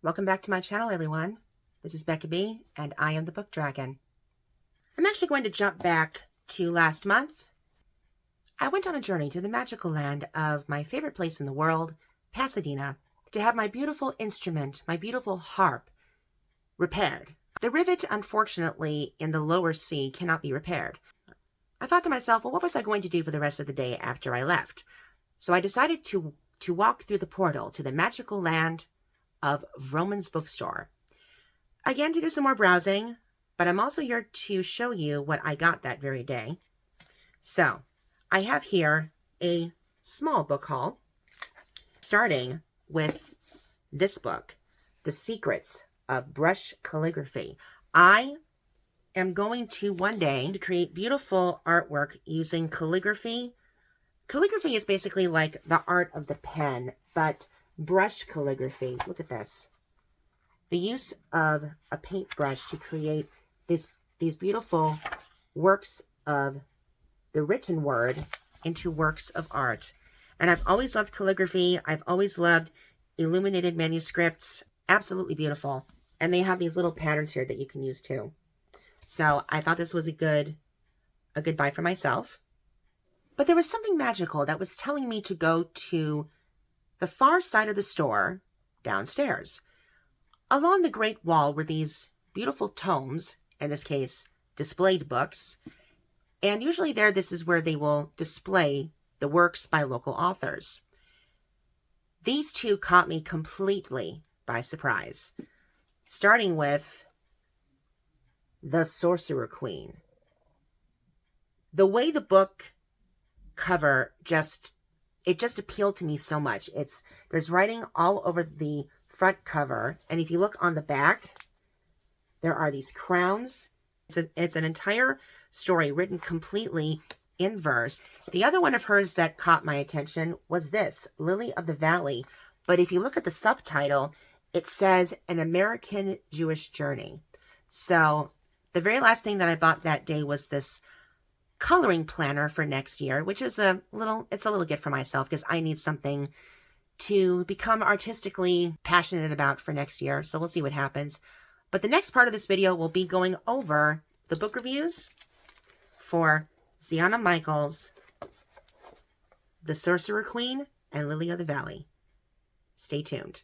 Welcome back to my channel, everyone. This is Becca B, and I am the Book Dragon. I'm actually going to jump back to last month. I went on a journey to the magical land of my favorite place in the world, Pasadena, to have my beautiful instrument, my beautiful harp, repaired. The rivet, unfortunately, in the lower C cannot be repaired. I thought to myself, well, what was I going to do for the rest of the day after I left? So I decided to walk through the portal to the magical land of Vroman's bookstore. Again, to do some more browsing, but I'm also here to show you what I got that very day. So, I have here a small book haul, starting with this book, The Secrets of Brush Calligraphy. I am going to one day to create beautiful artwork using calligraphy. Calligraphy is basically like the art of the pen, but brush calligraphy. Look at this. The use of a paintbrush to create these beautiful works of the written word into works of art. And I've always loved calligraphy. I've always loved illuminated manuscripts. Absolutely beautiful. And they have these little patterns here that you can use too. So I thought this was a good buy for myself. But there was something magical that was telling me to go to the far side of the store, downstairs. Along the Great Wall were these beautiful tomes, in this case, displayed books. And usually this is where they will display the works by local authors. These two caught me completely by surprise, starting with The Sorcerer Queen. The way the book cover just appealed to me so much. There's writing all over the front cover, and if you look on the back, there are these crowns. It's an entire story written completely in verse. The other one of hers that caught my attention was this, Lily of the Valley. But if you look at the subtitle, it says An American Jewish Journey. So the very last thing that I bought that day was this coloring planner for next year, which is a little gift for myself because I need something to become artistically passionate about for next year. So we'll see what happens. But the next part of this video will be going over the book reviews for Xianna Michaels, The Sorcerer Queen, and Lily of the Valley. Stay tuned.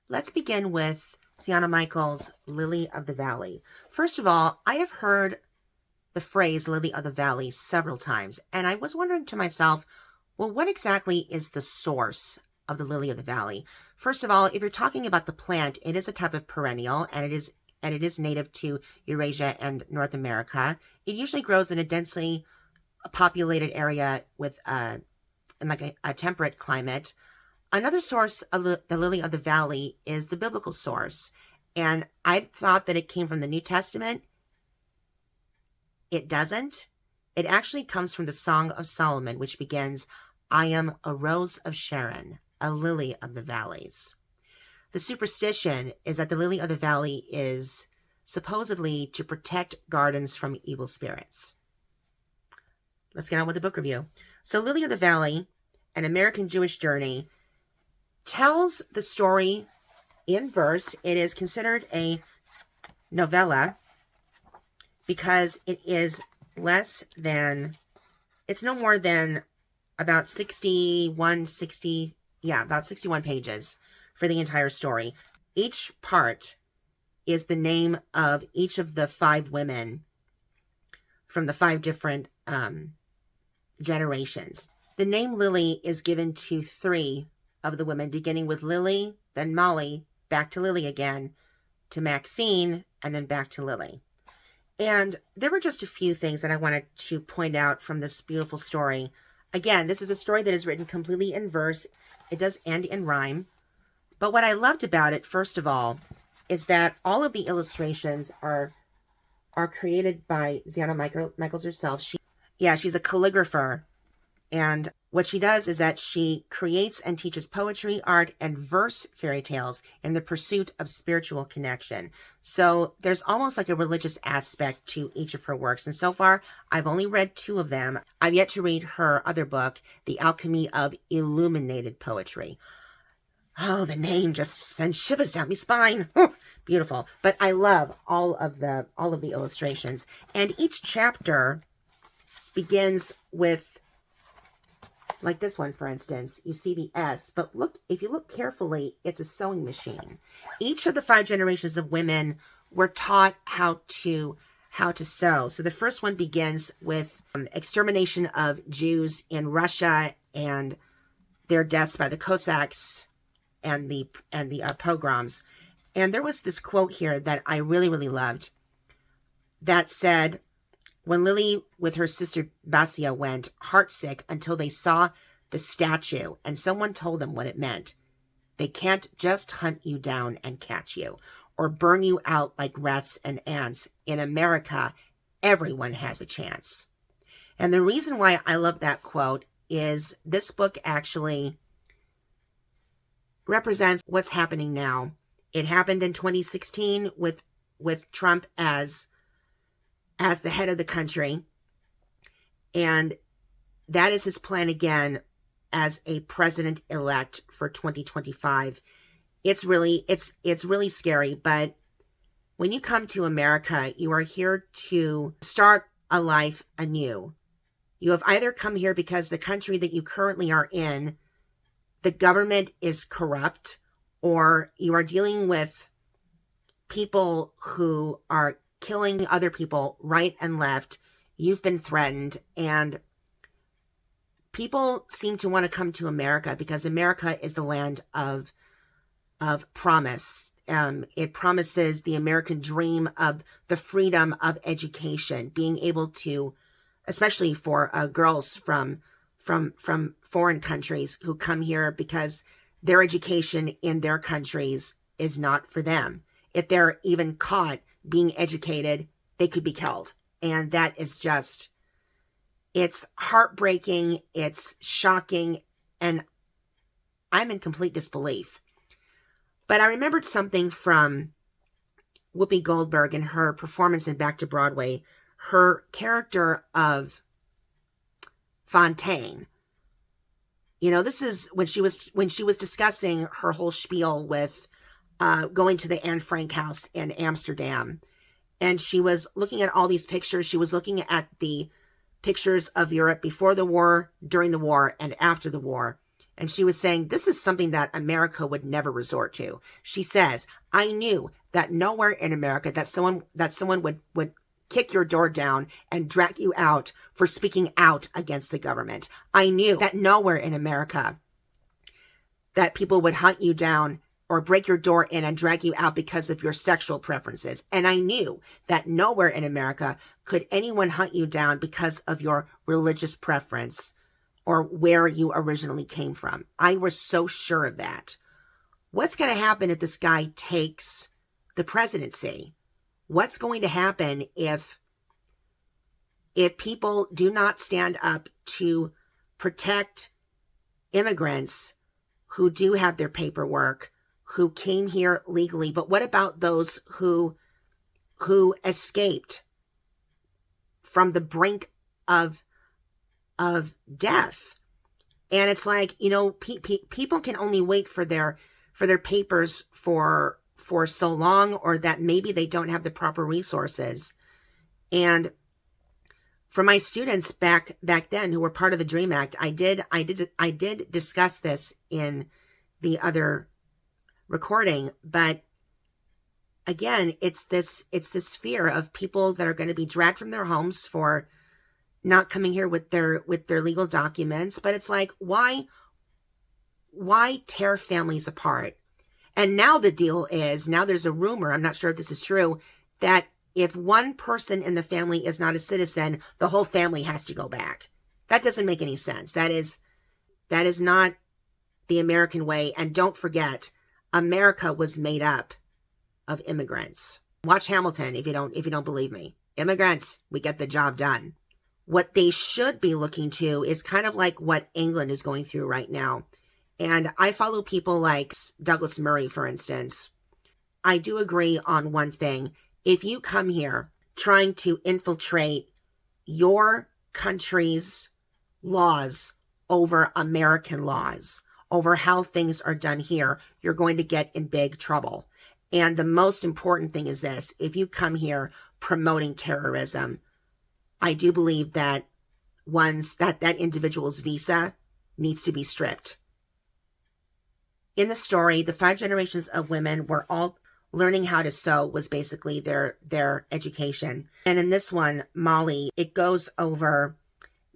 Let's begin with Xianna Michaels' Lily of the Valley. First of all, I have heard the phrase Lily of the Valley several times, and I was wondering to myself, well, what exactly is the source of the Lily of the Valley? First of all, if you're talking about the plant, it is a type of perennial, and it is native to Eurasia and North America. It usually grows in a densely populated area with in like a temperate climate. Another source of the Lily of the Valley is the biblical source. And I thought that it came from the New Testament. It doesn't. It actually comes from the Song of Solomon, which begins, I am a rose of Sharon, a lily of the valleys. The superstition is that the Lily of the Valley is supposedly to protect gardens from evil spirits. Let's get on with the book review. So Lily of the Valley, An American Jewish Journey, tells the story in verse. It is considered a novella because it is it's no more than about 61 pages for the entire story. Each part is the name of each of the 5 women from the 5 different generations. The name Lily is given to 3 of the women, beginning with Lily, then Molly, back to Lily again, to Maxine, and then back to Lily. And there were just a few things that I wanted to point out from this beautiful story. Again, this is a story that is written completely in verse. It does end in rhyme. But what I loved about it, first of all, is that all of the illustrations are created by Xianna Michaels herself. She's a calligrapher And what she does is that she creates and teaches poetry, art, and verse fairy tales in the pursuit of spiritual connection. So there's almost like a religious aspect to each of her works. And so far, I've only read 2 of them. I've yet to read her other book, The Alchemy of Illuminated Poetry. Oh, the name just sends shivers down my spine. Oh, beautiful. But I love all of the illustrations. And each chapter begins with, like this one, for instance, you see the S, but look, if you look carefully, it's a sewing machine. Each of the 5 generations of women were taught how to sew. So the first one begins with extermination of Jews in Russia and their deaths by the Cossacks and the pogroms. And there was this quote here that I really, really loved that said, when Lily with her sister Basia went heartsick until they saw the statue and someone told them what it meant. They can't just hunt you down and catch you or burn you out like rats and ants. In America, everyone has a chance. And the reason why I love that quote is this book actually represents what's happening now. It happened in 2016 with Trump as the head of the country. And that is his plan again as a president-elect for 2025. It's really scary. But when you come to America, you are here to start a life anew. You have either come here because the country that you currently are in, the government is corrupt, or you are dealing with people who are killing other people right and left. You've been threatened, and people seem to want to come to America because America is the land of promise. It promises the American dream of the freedom of education, being able to, especially for girls from foreign countries who come here because their education in their countries is not for them. If they're even caught being educated, they could be killed. And that is just, it's heartbreaking, it's shocking, and I'm in complete disbelief. But I remembered something from Whoopi Goldberg in her performance in Back to Broadway, her character of Fontaine. You know, this is when she was discussing her whole spiel with going to the Anne Frank house in Amsterdam. And she was looking at all these pictures. She was looking at the pictures of Europe before the war, during the war, and after the war. And she was saying, this is something that America would never resort to. She says, I knew that nowhere in America that someone would kick your door down and drag you out for speaking out against the government. I knew that nowhere in America that people would hunt you down or break your door in and drag you out because of your sexual preferences. And I knew that nowhere in America could anyone hunt you down because of your religious preference or where you originally came from. I was so sure of that. What's going to happen if this guy takes the presidency? What's going to happen if people do not stand up to protect immigrants who do have their paperwork, who came here legally? But what about those who escaped from the brink of death? And it's like, you know, people can only wait for their papers for so long, or that maybe they don't have the proper resources. And for my students back then who were part of the DREAM Act, I did discuss this in the other recording, but again, it's this fear of people that are going to be dragged from their homes for not coming here with their legal documents. But it's like, why tear families apart? And now the deal is, now there's a rumor, I'm not sure if this is true, that if one person in the family is not a citizen, the whole family has to go back. That doesn't make any sense. That is not the American way. And don't forget, America was made up of immigrants. Watch Hamilton if you don't believe me. Immigrants, we get the job done. what they should be looking to is kind of like what England is going through right now. And I follow people like Douglas Murray, for instance. I do agree on one thing. If you come here trying to infiltrate your country's laws over American laws, over how things are done here, you're going to get in big trouble. And the most important thing is this: if you come here promoting terrorism, I do believe that that individual's visa needs to be stripped. In the story, the 5 generations of women were all learning how to sew was basically their education. And in this one, Molly, it goes over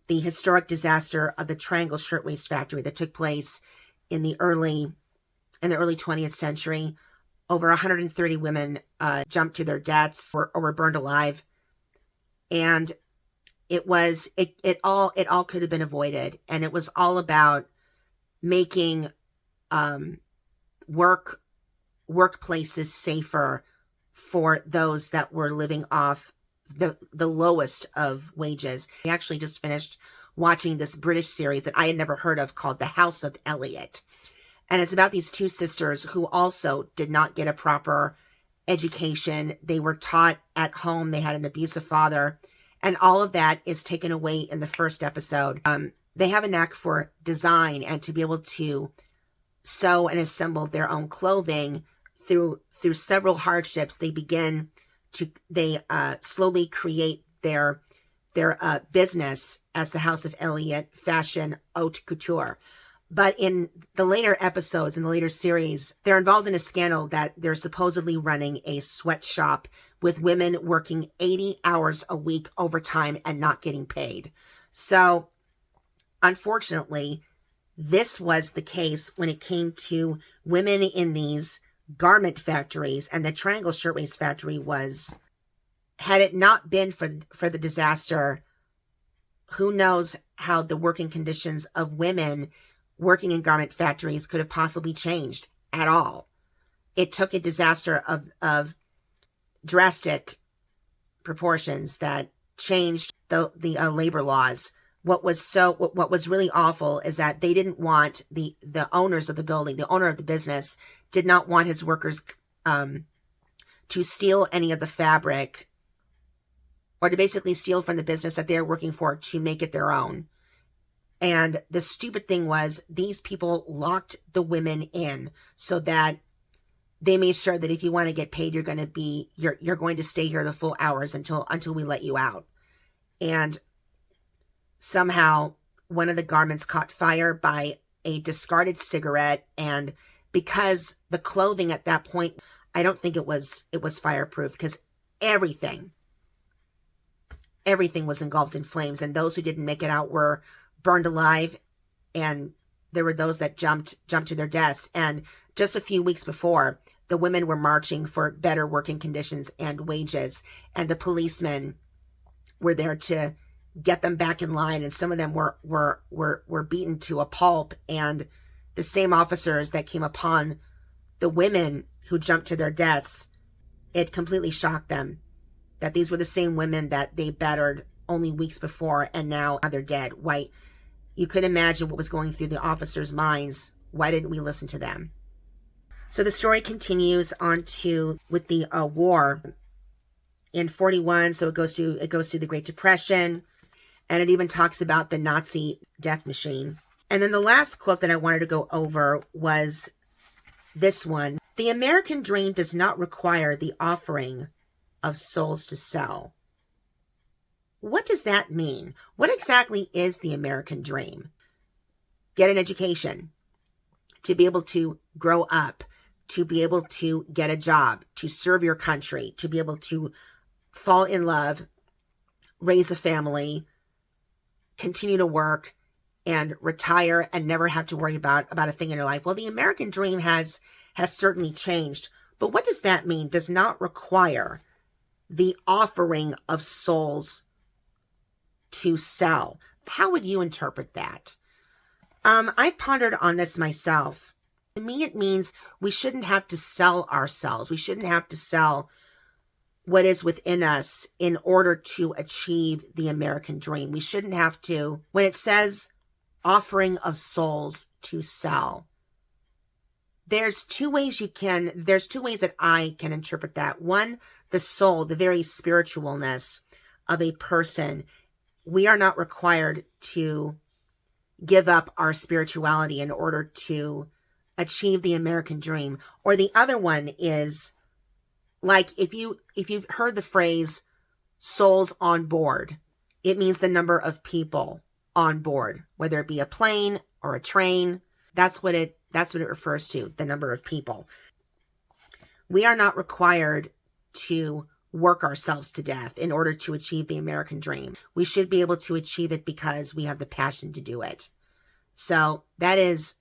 the historic disaster of the Triangle Shirtwaist factory that took place in the early 20th century. Over 130 women jumped to their deaths or were burned alive. And it all could have been avoided. And it was all about making workplaces safer for those that were living off the lowest of wages. I actually just finished watching this British series that I had never heard of called The House of Eliott. And it's about these 2 sisters who also did not get a proper education. They were taught at home. They had an abusive father. And all of that is taken away in the first episode. They have a knack for design and to be able to sew and assemble their own clothing. Through several hardships, they slowly create their business as the House of Eliott Fashion Haute Couture. But in the later episodes, in the later series, they're involved in a scandal that they're supposedly running a sweatshop with women working 80 hours a week overtime and not getting paid. So, unfortunately, this was the case when it came to women in these garment factories, and the Triangle Shirtwaist factory had it not been for the disaster, who knows how the working conditions of women working in garment factories could have possibly changed at all. It took a disaster of drastic proportions that changed the labor laws. What was really awful is that they didn't want the owners of the building, the owner of the business, did not want his workers to steal any of the fabric, or to basically steal from the business that they're working for to make it their own. And the stupid thing was, these people locked the women in so that they made sure that if you want to get paid, you're going to stay here the full hours until we let you out. And somehow one of the garments caught fire by a discarded cigarette, and because the clothing at that point, I don't think it was fireproof, because everything was engulfed in flames, and those who didn't make it out were burned alive, and there were those that jumped to their deaths. And just a few weeks before, the women were marching for better working conditions and wages, and the policemen were there to get them back in line, and some of them were beaten to a pulp. And the same officers that came upon the women who jumped to their deaths, it completely shocked them that these were the same women that they battered only weeks before, and now they're dead. Why? You could imagine what was going through the officers' minds. Why didn't we listen to them? So the story continues on with the war in 41. So it goes through the Great Depression, and it even talks about the Nazi death machine. And then the last quote that I wanted to go over was this one: "The American dream does not require the offering of souls to sell." What does that mean? What exactly is the American dream? Get an education, to be able to grow up, to be able to get a job, to serve your country, to be able to fall in love, raise a family, continue to work, and retire and never have to worry about a thing in your life. Well, the American dream has certainly changed. But what does that mean? Does not require the offering of souls to sell. How would you interpret that? I've pondered on this myself. To me, it means we shouldn't have to sell ourselves. We shouldn't have to sell what is within us in order to achieve the American dream. We shouldn't have to, when it says offering of souls to sell, there's two ways that I can interpret that. One, the soul, the very spiritualness of a person. We are not required to give up our spirituality in order to achieve the American dream. Or the other one is, like, if you've heard the phrase souls on board, it means the number of people on board, whether it be a plane or a train. That's what it refers to, the number of people. We are not required to work ourselves to death in order to achieve the American dream. We should be able to achieve it because we have the passion to do it. So that is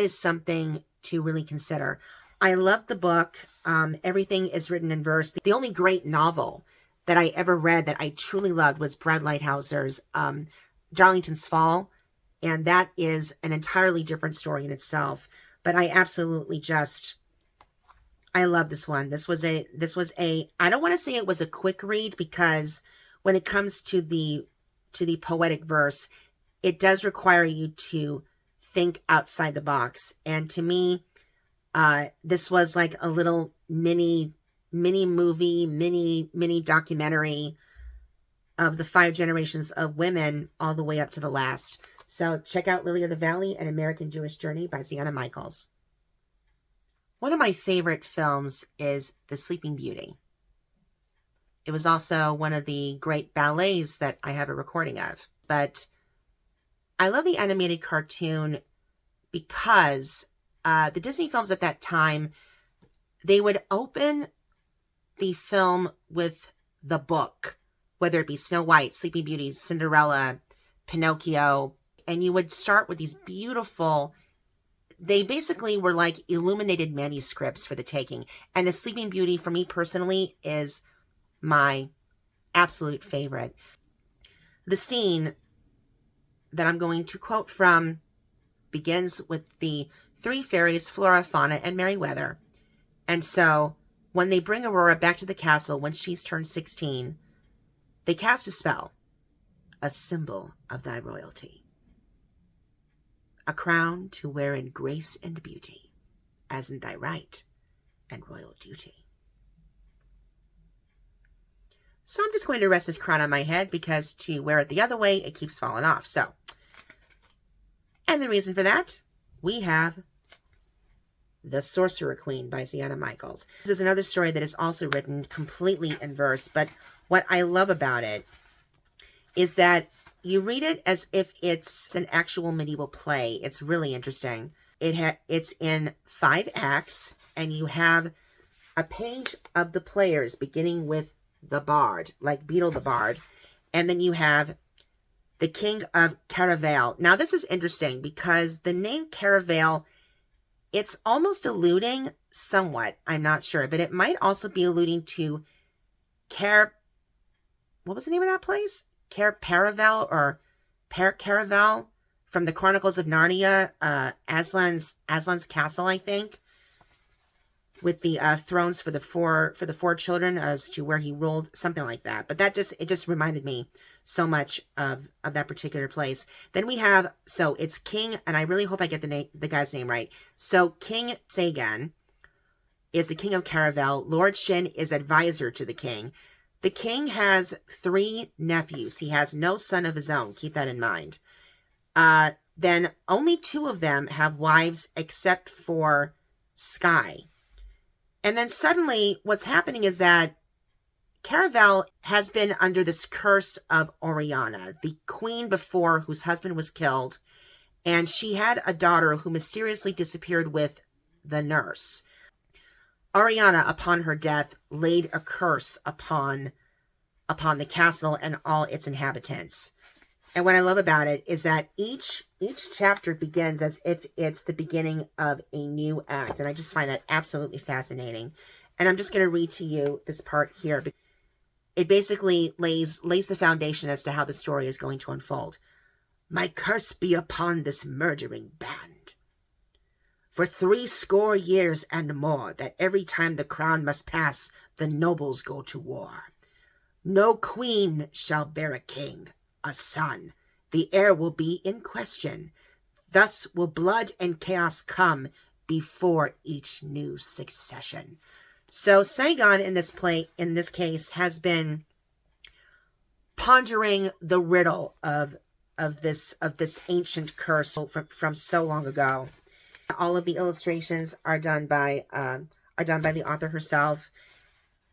something to really consider. I love the book. Everything is written in verse. The only great novel that I ever read that I truly loved was Brad Lighthouser's Darlington's Fall. And that is an entirely different story in itself. But I absolutely I love this one. This was a, I don't want to say it was a quick read, because when it comes to the poetic verse, it does require you to think outside the box. And to me, this was like a little mini movie, mini documentary of the 5 generations of women all the way up to the last. So check out Lily of the Valley, An American Jewish Journey by Xianna Michaels. One of my favorite films is The Sleeping Beauty. It was also one of the great ballets that I have a recording of. But I love the animated cartoon because the Disney films at that time, they would open the film with the book, whether it be Snow White, Sleeping Beauty, Cinderella, Pinocchio, and you would start with these beautiful, they basically were like illuminated manuscripts for the taking. And The Sleeping Beauty, for me personally, is my absolute favorite. The scene that I'm going to quote from begins with the 3 fairies, Flora, Fauna, and Merryweather. And so, when they bring Aurora back to the castle when she's turned 16, they cast a spell, a symbol of thy royalty. A crown to wear in grace and beauty, as in thy right and royal duty. So I'm just going to rest this crown on my head, because to wear it the other way, it keeps falling off. So, and the reason for that, we have The Sorcerer Queen by Xianna Michaels. This is another story that is also written completely in verse, but what I love about it is that you read it as if it's an actual medieval play. It's really interesting. It's in 5 acts, and you have a page of the players beginning with the bard, like Beetle the Bard, and then you have the King of Caravaille. Now, this is interesting because the name Caravaille, it's almost alluding somewhat, I'm not sure, but it might also be alluding to what was the name of that place? Caravaille or Caravaille from the Chronicles of Narnia, Aslan's castle, I think, with the thrones for the four children as to where he ruled, something like that. But it just reminded me so much of that particular place. Then we have, so it's King, and I really hope I get the guy's name right. So King Sagan is the King of Caravaille. Lord Shin is advisor to the king. The king has 3 nephews. He has no son of his own. Keep that in mind. Then only 2 of them have wives except for Sky. And then suddenly what's happening is that Caravaille has been under this curse of Orianna, the queen before whose husband was killed. And she had a daughter who mysteriously disappeared with the nurse. Orianna, upon her death, laid a curse upon the castle and all its inhabitants. And what I love about it is that each chapter begins as if it's the beginning of a new act. And I just find that absolutely fascinating. And I'm just going to read to you this part here. It basically lays the foundation as to how the story is going to unfold. My curse be upon this murdering band. For 60 years and more, that every time the crown must pass, the nobles go to war. No queen shall bear a king, a son. The heir will be in question. Thus will blood and chaos come before each new succession. So Saigon in this case has been pondering the riddle of this ancient curse from so long ago. All of the illustrations are done by the author herself.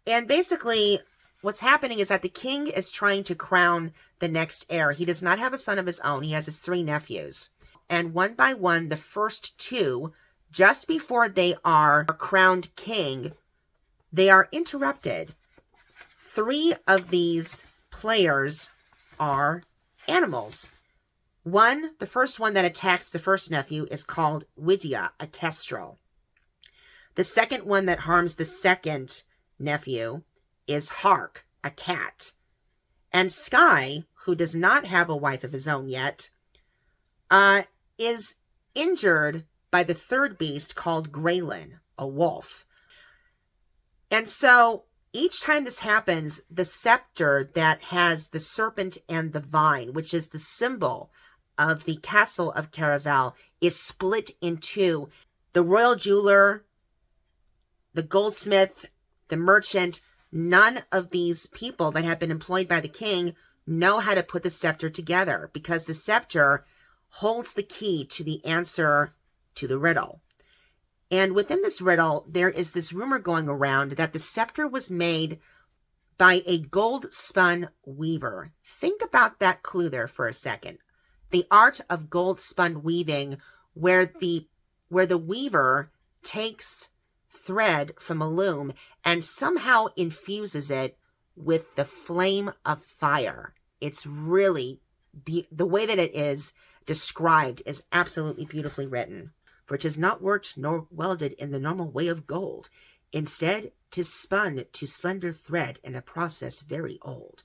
And basically what's happening is that the king is trying to crown the next heir. He does not have a son of his own. He has his 3 nephews. And one by one, the first 2, just before they are crowned king, they are interrupted. 3 of these players are animals. The first one that attacks the first nephew is called Widya, a kestrel. The second one that harms the second nephew is Hark, a cat. And Sky, who does not have a wife of his own yet, is injured by the third beast called Graylin, a wolf. And so each time this happens, the scepter that has the serpent and the vine, which is the symbol of the castle of Caravaille, is split in 2. The royal jeweler, the goldsmith, the merchant, none of these people that have been employed by the king know how to put the scepter together, because the scepter holds the key to the answer to the riddle. And within this riddle, there is this rumor going around that the scepter was made by a gold-spun weaver. Think about that clue there for a second. The art of gold-spun weaving, where the weaver takes thread from a loom and somehow infuses it with the flame of fire. It's really, the way that it is described is absolutely beautifully written. For 'tis not worked nor welded in the normal way of gold. Instead, 'tis spun to slender thread in a process very old,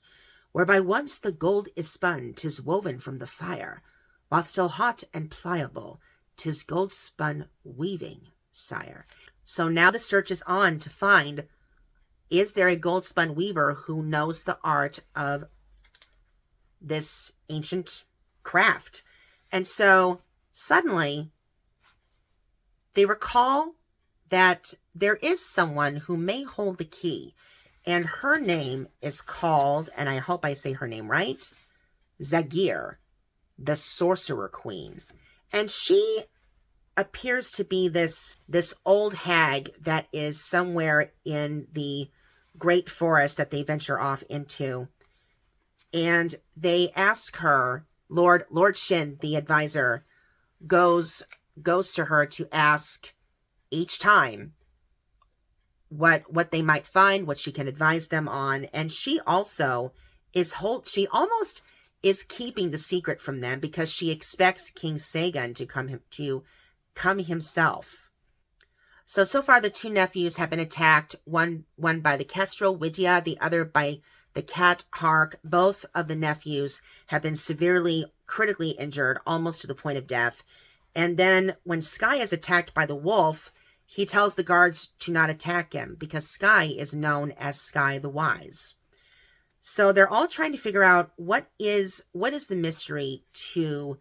whereby once the gold is spun, 'tis woven from the fire, while still hot and pliable, 'tis gold-spun weaving, sire. So now the search is on to find, is there a gold-spun weaver who knows the art of this ancient craft? And so suddenly they recall that there is someone who may hold the key, and her name is called, and I hope I say her name right, Zagir, the Sorcerer Queen. And she appears to be this old hag that is somewhere in the great forest that they venture off into. And they ask her, Lord Shin, the advisor, goes to her to ask each time what they might find, what she can advise them on. And she also she almost is keeping the secret from them, because she expects King Saigon to come himself. So far the 2 nephews have been attacked, one by the kestrel, Widya, the other by the cat, Hark. Both of the nephews have been critically injured, almost to the point of death. And then when Sky is attacked by the wolf, he tells the guards to not attack him, because Sky is known as Sky the Wise. So they're all trying to figure out what is the mystery to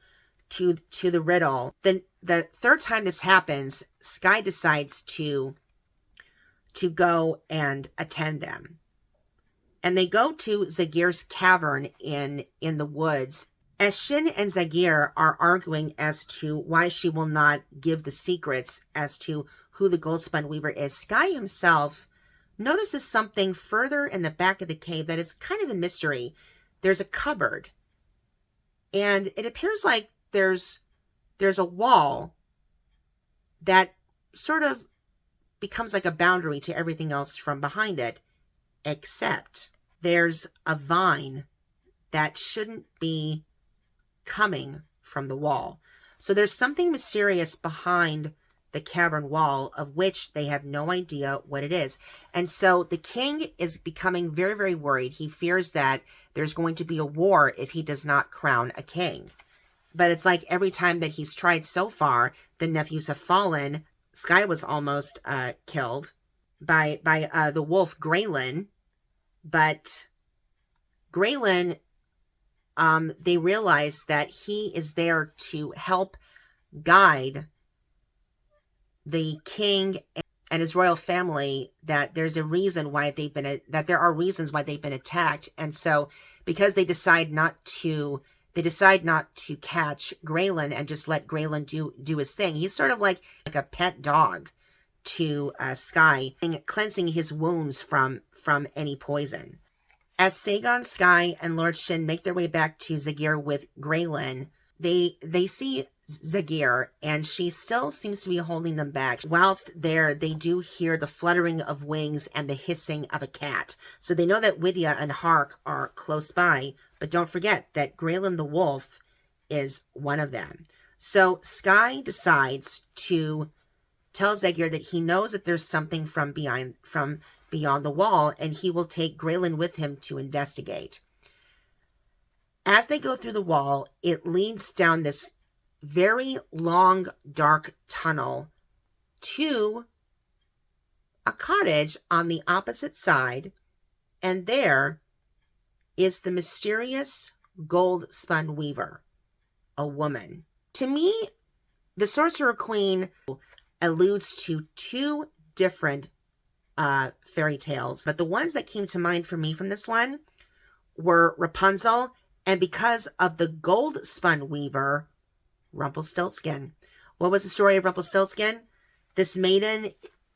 the riddle. Then the third time this happens, Sky decides to go and attend them. And they go to Zagir's cavern in the woods. As Shin and Zagir are arguing as to why she will not give the secrets as to who the Goldspun Weaver is, Sky himself notices something further in the back of the cave that is kind of a mystery. There's a cupboard, and it appears like there's a wall that sort of becomes like a boundary to everything else from behind it, except there's a vine that shouldn't be coming from the wall. So there's something mysterious behind the cavern wall, of which they have no idea what it is. And so the king is becoming very, very worried. He fears that there's going to be a war if he does not crown a king. But it's like every time that he's tried so far, the nephews have fallen. Sky was almost killed by the wolf Graylin. But Graylin, they realize that he is there to help guide the king and his royal family, that there's a reason why there are reasons why they've been attacked. And so because they decide not to catch Graylin and just let Graylin do his thing. He's sort of like a pet dog to Sky, cleansing his wounds from any poison. As Sagon, Sky, and Lord Shin make their way back to Zagir with Graylin, they see Zagir, and she still seems to be holding them back. Whilst there, they do hear the fluttering of wings and the hissing of a cat. So they know that Widya and Hark are close by, but don't forget that Graylin the wolf is one of them. So Sky decides to tell Zagir that he knows that there's something from beyond the wall, and he will take Graylin with him to investigate. As they go through the wall, it leads down this very long, dark tunnel to a cottage on the opposite side, and there is the mysterious Goldspun weaver, a woman. To me, the Sorcerer Queen alludes to two different fairy tales, but the ones that came to mind for me from this one were Rapunzel, and because of the Goldspun weaver, Rumplestiltskin. What was the story of Rumplestiltskin? This maiden,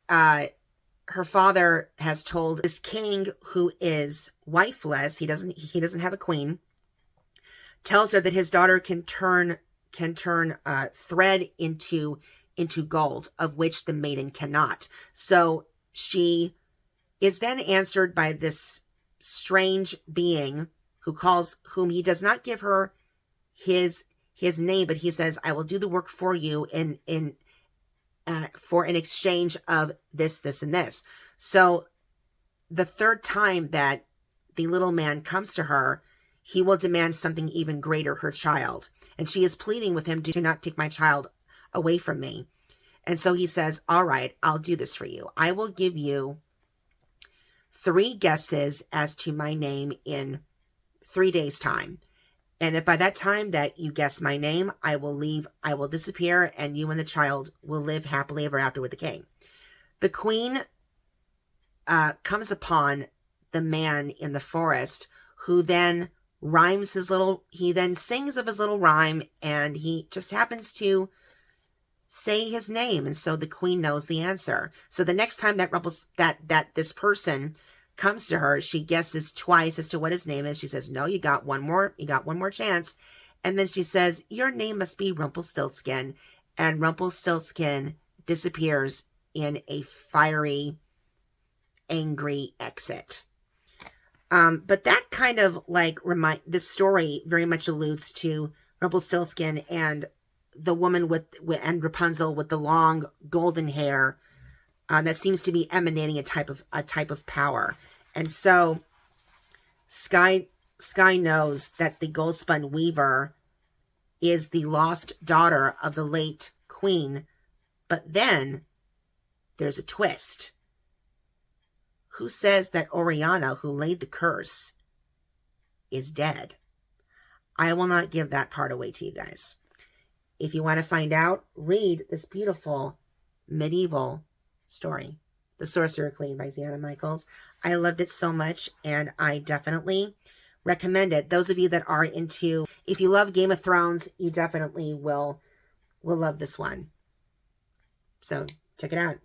her father has told this king, who is wifeless, he doesn't have a queen, tells her that his daughter can turn thread into gold, of which the maiden cannot. So she is then answered by this strange being whom he does not give her his name, but he says, I will do the work for you for an exchange of this, and this. So the third time that the little man comes to her, he will demand something even greater, her child. And she is pleading with him, do not take my child away from me. And so he says, all right, I'll do this for you. I will give you 3 guesses as to my name in 3 days' time. And if by that time that you guess my name, I will disappear, and you and the child will live happily ever after with the king. The queen comes upon the man in the forest, who then he then sings of his little rhyme, and he just happens to say his name. And so the queen knows the answer. So the next time that this person comes to her, she guesses twice as to what his name is. She says, no, you got one more chance. And then she says, your name must be Rumpelstiltskin. And Rumpelstiltskin disappears in a fiery, angry exit. But that kind of like this story very much alludes to Rumpelstiltskin and the woman and Rapunzel with the long golden hair, that seems to be emanating a type of power. And so Sky knows that the Goldspun weaver is the lost daughter of the late queen. But then there's a twist. Who says that Orianna, who laid the curse, is dead? I will not give that part away to you guys. If you want to find out, read this beautiful medieval story, The Sorcerer Queen by Xianna Michaels. I loved it so much, and I definitely recommend it. Those of you that are if you love Game of Thrones, you definitely will love this one. So check it out.